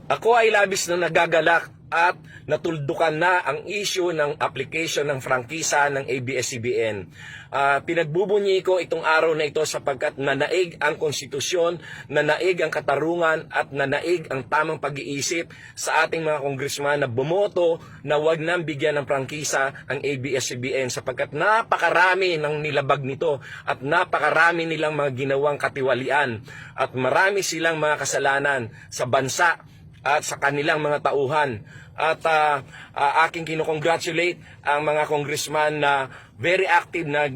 Ako ay labis na nagagalak at natuldukan na ang issue ng application ng prangkisa ng ABS-CBN. Pinagbubunyi ko itong araw na ito sapagkat nanaig ang konstitusyon, nanaig ang katarungan at nanaig ang tamang pag-iisip sa ating mga kongresman na bumoto na wag nang bigyan ng prangkisa ang ABS-CBN sapagkat napakarami ng nilabag nito at napakarami nilang mga ginawang katiwalian at marami silang mga kasalanan sa bansa at sa kanilang mga tauhan. At aking kinocongratulate ang mga congressman na very active na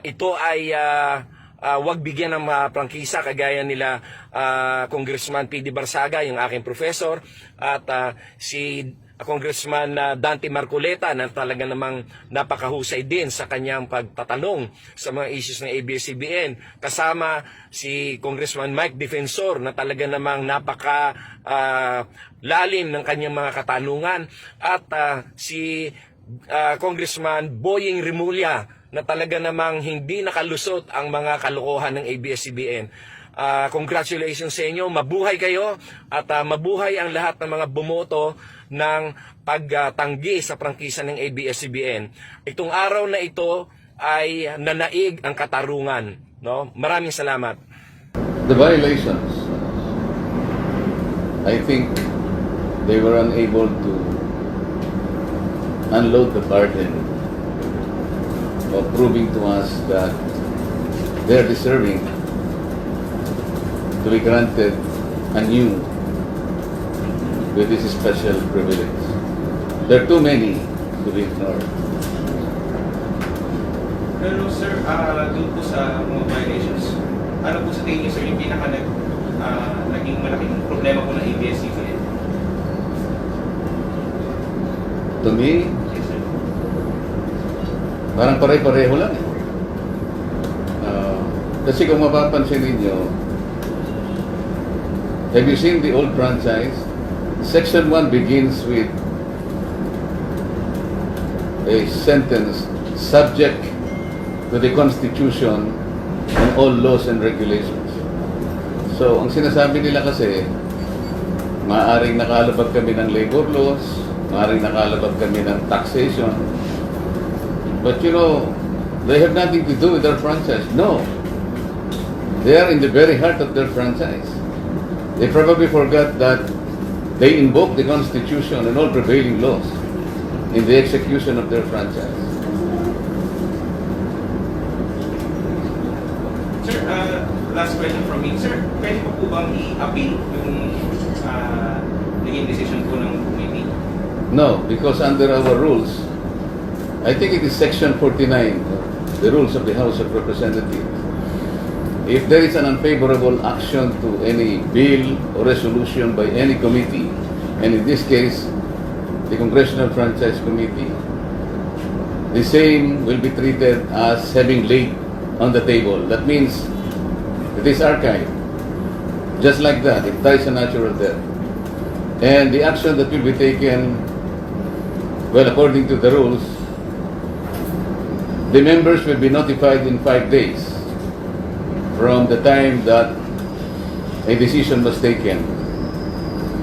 ito ay wag bigyan ng prangkisa kagaya nila Congressman P.D. Barsaga, yung aking professor, at si Congressman Dante Marcoleta na talaga namang napakahusay din sa kanyang pagtatanong sa mga issues ng ABS-CBN. Kasama si Congressman Mike Defensor na talaga namang napaka lalim ng kanyang mga katanungan. At si Congressman Boying Rimulya na talaga namang hindi nakalusot ang mga kalokohan ng ABS-CBN. Congratulations sa inyo, mabuhay kayo at mabuhay ang lahat ng mga bumoto ng pagtanggi sa prangkisa ng ABS-CBN. Itong araw na ito ay nanaig ang katarungan. No? Maraming salamat. The violations, I think they were unable to unload the burden of proving to us that they're deserving to be granted anew with this special privilege. There are too many to be ignored. Pero sir, doon po sa mga violations, ano po sa tingin niyo sir yung naging malaking problema po ng ABS-CBN? To me, Yes, sir. parang pare-pareho lang eh. Kasi kung mapapansin ninyo, have you seen the old franchise? Section 1 begins with a sentence subject to the Constitution and all laws and regulations. So, ang sinasabi nila kasi, maaaring nakalabag kami ng labor laws, maaaring nakalabag kami ng taxation, but you know, they have nothing to do with their franchise. No. They are in the very heart of their franchise. They probably forgot that they invoke the Constitution and all prevailing laws in the execution of their franchise. Sir, last question from me. Sir, pwede pa po bang i-appeal yung naging decision po ng committee? No, because under our rules, I think it is Section 49, the rules of the House of Representatives. If there is an unfavorable action to any bill or resolution by any committee, and in this case, the Congressional Franchise Committee, the same will be treated as having laid on the table. That means it is archived. Just like that, it dies a natural death. And the action that will be taken, well, according to the rules, the members will be notified in 5 days from the time that a decision was taken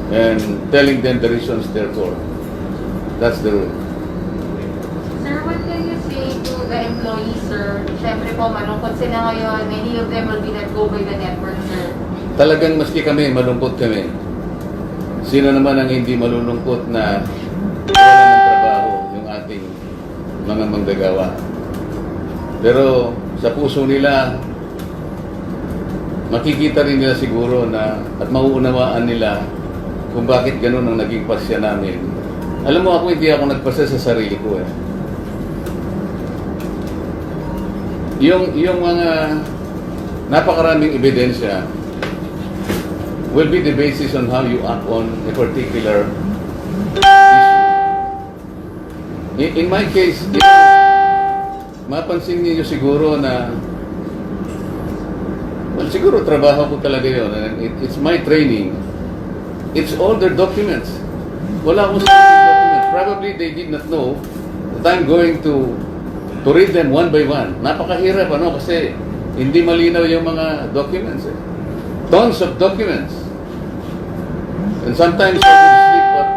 and telling them the reasons therefore. That's the rule. Sir, what can you say to the employees, sir? Siyempre po, malungkot sila ngayon. Many of them will be let go by the network, sir. Talagang maski kami, malungkot kami. Sino naman ang hindi malulungkot na wala ng trabaho yung ating mga manggagawa. Pero sa puso nila, makikita rin nila siguro na at mauunawaan nila kung bakit ganun ang naging pasya namin. Alam mo, ako hindi ako nagpasya sa sarili ko eh. Yung mga napakaraming ebidensya will be the basis on how you act on a particular issue. In my case, mapansin niyo siguro na well, siguro trabaho ko talaga yun. It's my training. It's all their documents. Wala akong documents. Probably they did not know that I'm going to read them one by one. Napakahirap, kasi hindi malinaw yung mga documents. Tons of documents. And sometimes I would sleep at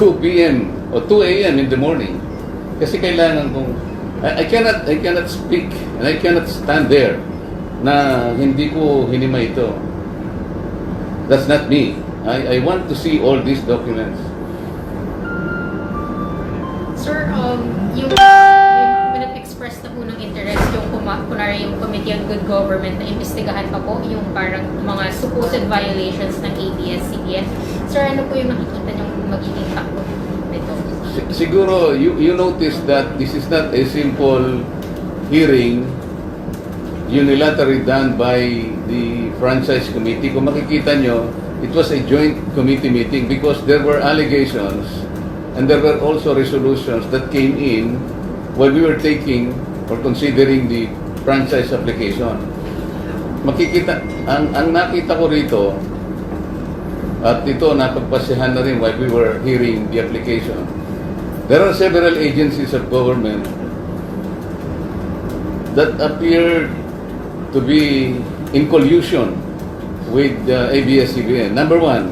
2 p.m. or 2 a.m. in the morning. Kasi kailangan kong, I cannot speak and I cannot stand there na hindi ko hinima ito. That's not me. I want to see all these documents. Sir, yung nag-express na po ng interest yung kunwari yung Committee on Good Government na imbestigahan pa po yung parang mga supposed violations ng ABS-CBN. Sir, ano po yung nakikita niyong magiging takbo nito? Siguro, you notice that this is not a simple hearing unilaterally done by the franchise committee. Kung makikita nyo, it was a joint committee meeting because there were allegations and there were also resolutions that came in while we were taking or considering the franchise application. Makikita, ang nakita ko rito, at ito napagpasyahan na rin while we were hearing the application, there are several agencies of government that appear to be in collusion with ABS-CBN. Number one,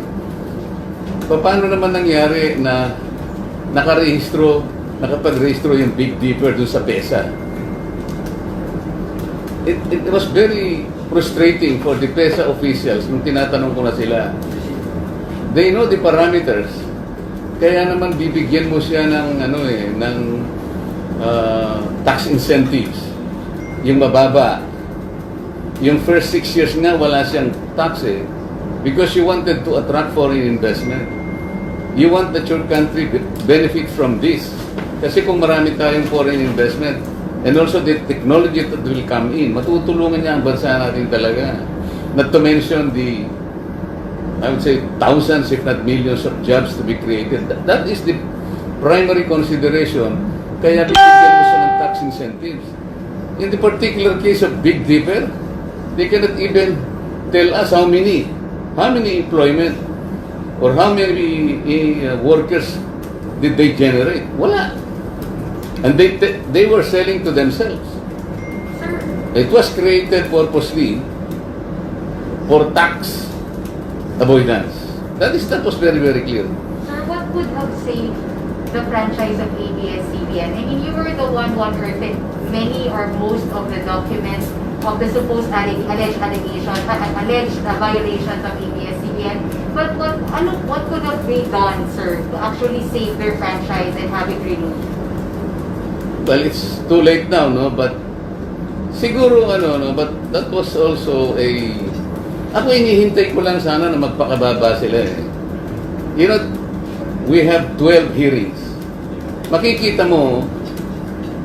paano naman nangyari na nakapag-rehistro yung Big Dipper dun sa PESA? It was very frustrating for the PESA officials nung tinatanong ko na sila. They know the parameters. Kaya naman bibigyan mo siya ng tax incentives. Yung mababa. Yung first 6 years nga wala siyang tax because you wanted to attract foreign investment. You want that your country benefit from this. Kasi kung marami tayong foreign investment and also the technology that will come in, matutulungan niya ang bansa natin talaga. Not to mention I would say thousands if not millions of jobs to be created. That is the primary consideration. Kaya bibigyan mo siya ng tax incentives. In the particular case of Big Dipper, they cannot even tell us how many employment or how many workers did they generate. Wala. And they were selling to themselves. Sir, It was created purposely for tax avoidance. That was very, very clear. sir, what could have saved the franchise of ABS-CBN? I mean, you were the one unearthed many or most of the documents of the supposed alleged violations of ABS-CBN. But what could have been done, sir, to actually save their franchise and have it removed? Well, it's too late now, no? But siguro, but that was also ako inihintay ko lang sana na magpakababa sila You know, we have 12 hearings. Makikita mo,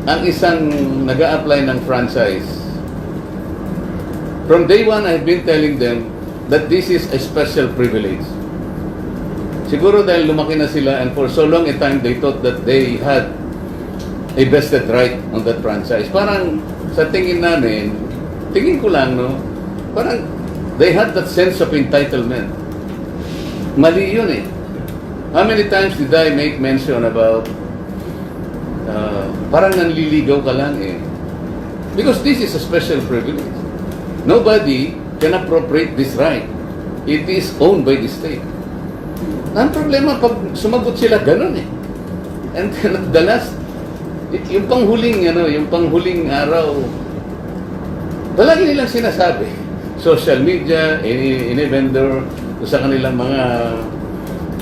ang isang nag-a-apply ng franchise, from day one, I've been telling them that this is a special privilege. Siguro dahil lumaki na sila and for so long a time, they thought that they had a vested right on that franchise. Parang sa tingin namin, tingin ko lang, parang they had that sense of entitlement. Mali yun How many times did I make mention about parang nanliligaw ka lang Because this is a special privilege. Nobody can appropriate this right. It is owned by the state. Ang problema, pag sumagot sila, ganun And then the last, yung panghuling araw, palagi nilang sinasabi, social media, any vendor, sa kanilang mga,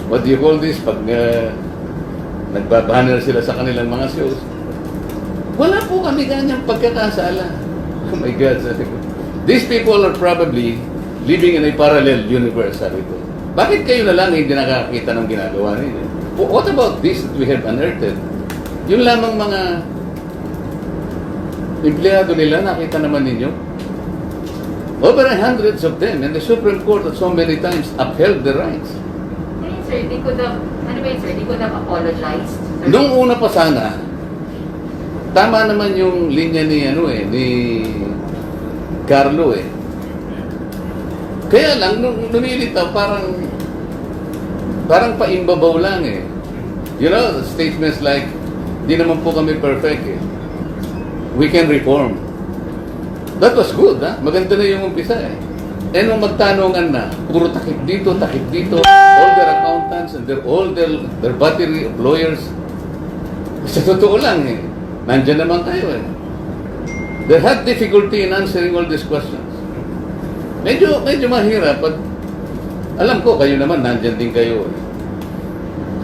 what do you call this, pag nagbabanner sila sa kanilang mga shows, wala po kami ganyang pagkakasala. Oh my God, sabi ko. These people are probably living in a parallel universe, sabi ko. Bakit kayo na lang hindi nakakita ng ginagawa ninyo? What about this that we have unearthed? Yung lamang mga empleyado nila, nakita naman ninyo? Over hundreds of them, and the Supreme Court at so many times upheld the rights. Sir, they could have, they could have apologized. Sir. Nung una pa sana, tama naman yung linya ni Carlo Kaya lang, nung lumilitaw, parang paimbabaw lang You know, statements like, di naman po kami perfect We can reform. That was good, Maganda na yung umpisa nung magtanungan na, puro takip dito, all their accountants and all their battery of lawyers. Sa totoo lang eh, nandyan naman kayo eh. They had difficulty in answering all these questions. Medyo mahirap pag, alam ko kayo naman, nandyan din kayo eh.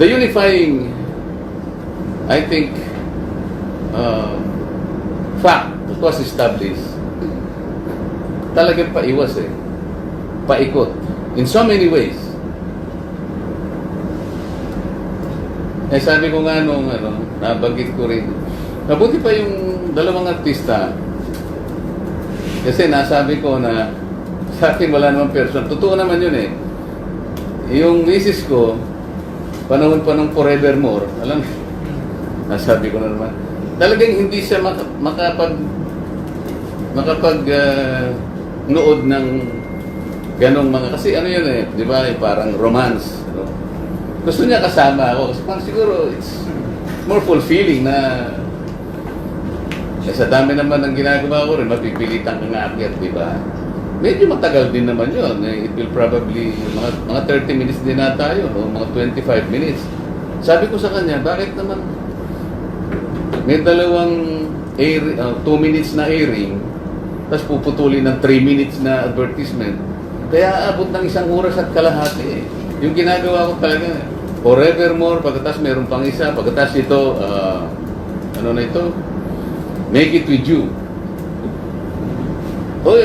The unifying, I think, fact that was established, talagang paiwas eh. Paikot. In so many ways. Eh sabi ko nga nung nabanggit ko rin, mabuti pa yung dalawang artista. Kasi nasabi ko na sa akin wala namang person. Totoo naman yun eh. Yung misis ko, panahon pa ng Forevermore, alam, nasabi ko na naman, talagang hindi siya nood ng ganong mga, kasi ano yun eh, di ba, parang romance. No? Gusto niya kasama ako, kasi parang siguro it's more fulfilling na sa dami naman ng ginagawa ko rin, mapipilitan kang aakyat, di ba? Medyo matagal din naman yun. It will probably, mga 30 minutes din na tayo, no? Mga 25 minutes. Sabi ko sa kanya, bakit naman may dalawang 2 minutes na airing, tapos puputulin ng 3 minutes na advertisement. Kaya aabot ng 1 oras at kalahati eh. Yung ginagawa ko talaga, Forevermore, pagkatas meron pang isa, pagkatas ito, ano na ito? Make it with you. Oh,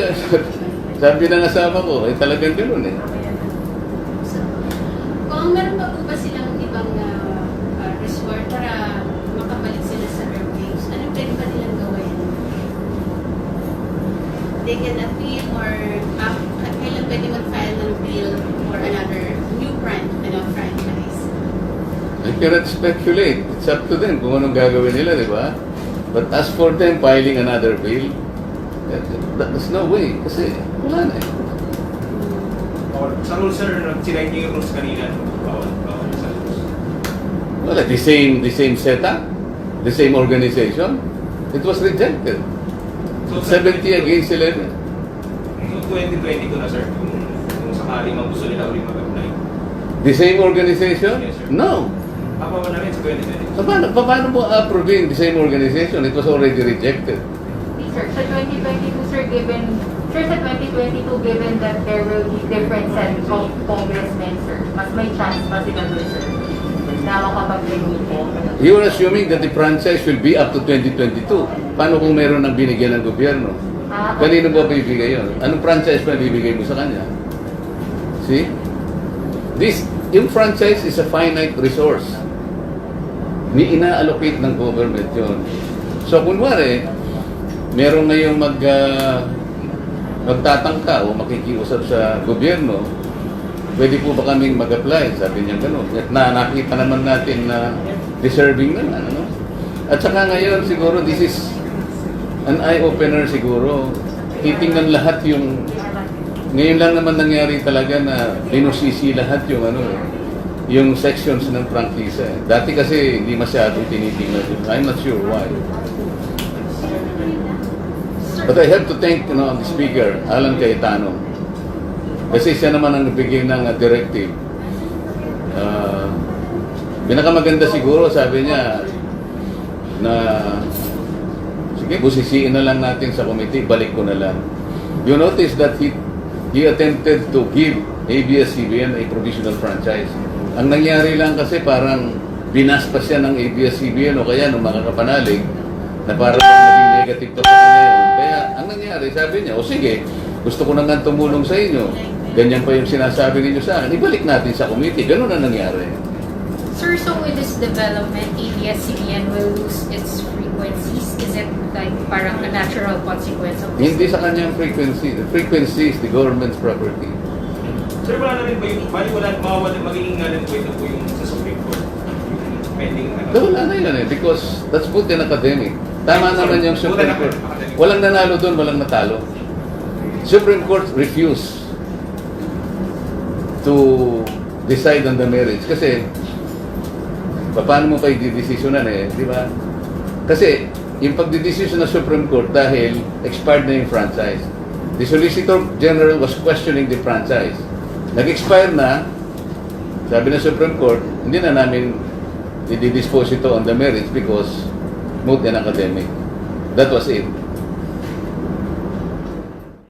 sabi ng asawa ko, eh talagang gano'n eh. So, kung meron pa po ba silang ibang resort para makabalik sila sa airwaves, ano pwede ba nilang gawin? They can appeal or kailan pwede mag-file ng appeal for another new franchise? I cannot speculate. It's up to them kung anong gagawin nila, di ba? But as for them filing another bill, there's no way. Kasi wala na eh. Sa rules, sir, sinay niyo yung rules kanina. Bawal sa rules. Well, the same setup, the same organization, it was rejected. So, 70 against 11. So 2022 na, sir, kung sakali mang gusto nila ulit mag-apply. The same organization? Yes, sir. No. Papawa na rin sa 2022. Paano mo approve the same organization? It was already rejected. Sir, sa 2022, sir, sa 2022, given that there will be different set of congressmen, sir, mas may chance pa sila doon, sir, na makapag-renew po. You are assuming that the franchise will be up to 2022. Paano kung meron ng binigyan ng gobyerno? Kanino ba bibigay yun? Anong franchise pa bibigay mo sa kanya? See? Yung franchise is a finite resource. Ina-allocate ng government yun. So, kunwari, meron ngayong magtatangka o makikiusap sa gobyerno, pwede po ba kaming mag-apply? Sabi niya gano'n. At nakita naman natin na deserving naman. Ano? At saka ngayon, siguro, this is an eye-opener siguro. Titingnan lahat yung... Ngayon lang naman nangyari talaga na binusisi lahat yung sections ng prangkisa. Dati kasi hindi masyadong tinitingnan. I'm not sure why. But I have to thank the Speaker, Alan Cayetano. Kasi siya naman ang nagbigay ng directive. Pinakamaganda siguro, sabi niya, na sige, busisiin na lang natin sa committee, balik ko na lang. You notice that he attempted to give ABS-CBN a provisional franchise. Ang nangyari lang kasi parang binaspas siya ng ABS-CBN o kaya ng mga kapanalig na parang naging negative pa sa kanya yun. Kaya ang nangyari, sabi niya, o sige, gusto ko naman tumulong sa inyo. Ganyan pa yung sinasabi ninyo sa akin. Ibalik natin sa committee. Ganun na nangyari. Sir, so with this development, ABS-CBN will lose its frequencies? Is it like parang a natural consequence of this? Hindi sa kanyang frequency. The frequency is the government's property. Sir, wala na rin ba yung, mawawala, magiging nga rin po ito po yung sa Supreme Court? Yung pending, Wala na yun eh, because that's put in academic. Tama naman yung Supreme Court. Walang nanalo doon, walang natalo. Supreme Court refused to decide on the marriage. Kasi, paano mo pa i-decisionan eh, di ba? Kasi, yung pagdidesisyon ng Supreme Court dahil expired na yung franchise. The Solicitor General was questioning the franchise. Nag-expire na, sabi ng Supreme Court, hindi na namin i-dispose ito on the merits because moot and academic. That was it.